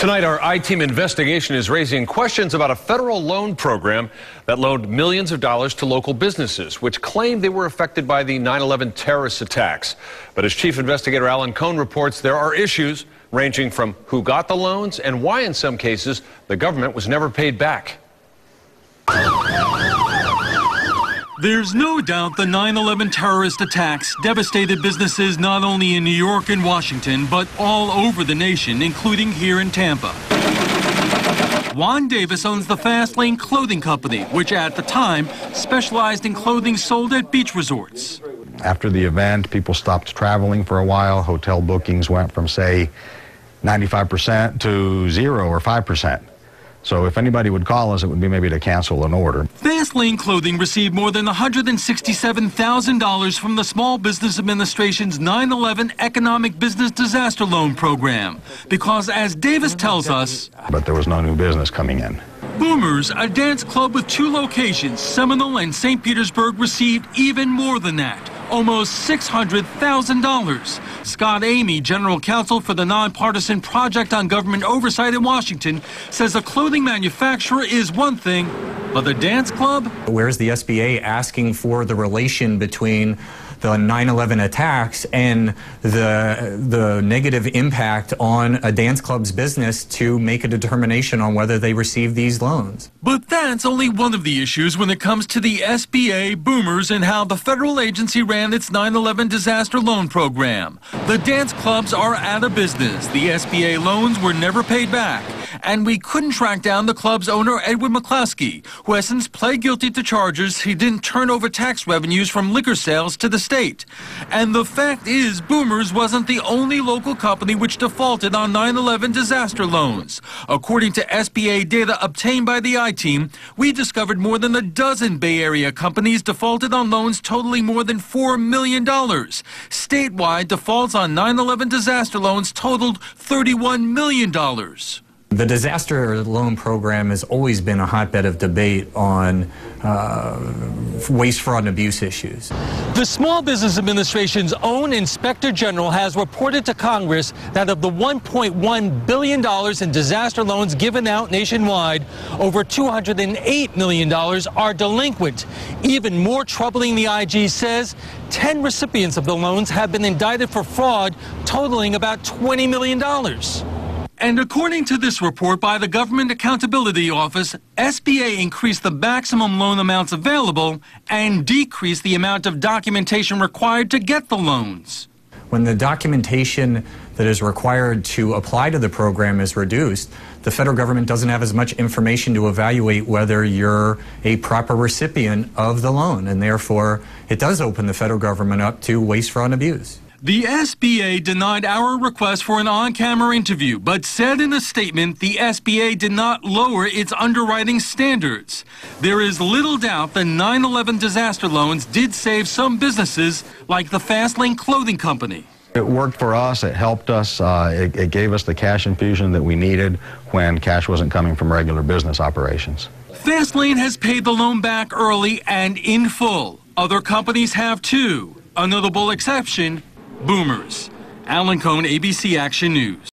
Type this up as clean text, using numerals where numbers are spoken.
Tonight, our I-Team investigation is raising questions about a federal loan program that loaned millions of dollars to local businesses, which claimed they were affected by the 9/11 terrorist attacks. But as Chief Investigator Alan Cohn reports, there are issues ranging from who got the loans and why, in some cases, the government was never paid back. There's no doubt the 9/11 terrorist attacks devastated businesses not only in New York and Washington, but all over the nation, including here in Tampa. Juan Davis owns the Fast Lane Clothing Company, which at the time specialized in clothing sold at beach resorts. After the event, people stopped traveling for a while. Hotel bookings went from, say, 95% to 0 or 5%. So if anybody would call us, it would be maybe to cancel an order. Fast Lane Clothing received more than $167,000 from the Small Business Administration's 9/11 Economic Business Disaster Loan Program. Because as Davis tells us, but there was no new business coming in. Boomers, a dance club with 2 locations, Seminole and St. Petersburg, received even more than that, almost $600,000. Scott Amy, general counsel for the nonpartisan Project on Government Oversight in Washington, says a clothing manufacturer is one thing, but the dance club? Where's the SBA asking for the relation between the 9/11 attacks and the negative impact on a dance club's business to make a determination on whether they receive these loans? But that's only one of the issues when it comes to the SBA, Boomers, and how the federal agency ran its 9/11 disaster loan program. The dance clubs are out of business. The SBA loans were never paid back. And we couldn't track down the club's owner, Edward McCluskey, who has since pled guilty to charges he didn't turn over tax revenues from liquor sales to the state. And the fact is, Boomers wasn't the only local company which defaulted on 9/11 disaster loans. According to SBA data obtained by the I-Team, we discovered more than a dozen Bay Area companies defaulted on loans totaling more than $4 million. Statewide, defaults on 9/11 disaster loans totaled $31 million. The disaster loan program has always been a hotbed of debate on waste, fraud, and abuse issues. The Small Business Administration's own Inspector General has reported to Congress that of the $1.1 billion in disaster loans given out nationwide, over $208 million are delinquent. Even more troubling, the IG says, 10 recipients of the loans have been indicted for fraud, totaling about $20 million. And according to this report by the Government Accountability Office, SBA increased the maximum loan amounts available and decreased the amount of documentation required to get the loans. When the documentation that is required to apply to the program is reduced, the federal government doesn't have as much information to evaluate whether you're a proper recipient of the loan, and therefore it does open the federal government up to waste, fraud, and abuse. The SBA denied our request for an on-camera interview, but said in a statement the SBA did not lower its underwriting standards. There is little doubt the 9/11 disaster loans did save some businesses, like the Fast Lane Clothing Company. It worked for us. It helped us. It gave us the cash infusion that we needed when cash wasn't coming from regular business operations. Fast Lane has paid the loan back early and in full. Other companies have too. A notable exception, Boomers. Alan Cohn, ABC Action News.